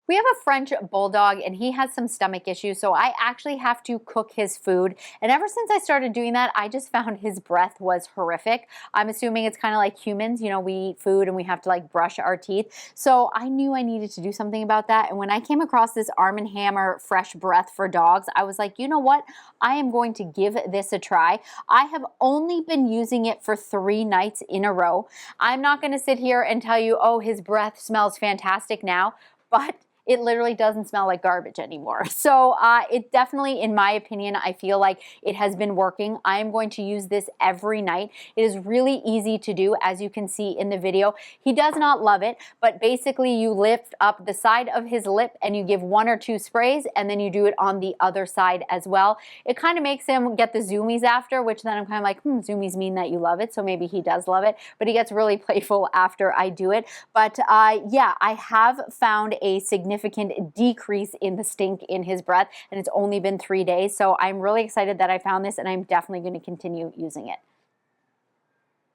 We have a French bulldog and he has some stomach issues, so I actually have to cook his food. And ever since I started doing that, I just found his breath was horrific. I'm assuming it's kind of like humans, you know, we eat food and we have to like brush our teeth. So I knew I needed to do something about that. And when I came across this Arm & Hammer Fresh Breath for dogs, I was like, you know what? I am going to give this a try. I have only been using it for 3 nights in a row. I'm not going to sit here and tell you, oh, his breath smells fantastic now, but it literally doesn't smell like garbage anymore. So it definitely, in my opinion, I feel like it has been working. I am going to use this every night. It is really easy to do, as you can see in the video. He does not love it, but basically you lift up the side of his lip and you give 1 or 2 sprays, and then you do it on the other side as well. It kind of makes him get the zoomies after, which then I'm kind of like, zoomies mean that you love it, so maybe he does love it, but he gets really playful after I do it. But yeah, I have found a significant decrease in the stink in his breath, and it's only been 3 days. So I'm really excited that I found this, and I'm definitely going to continue using it.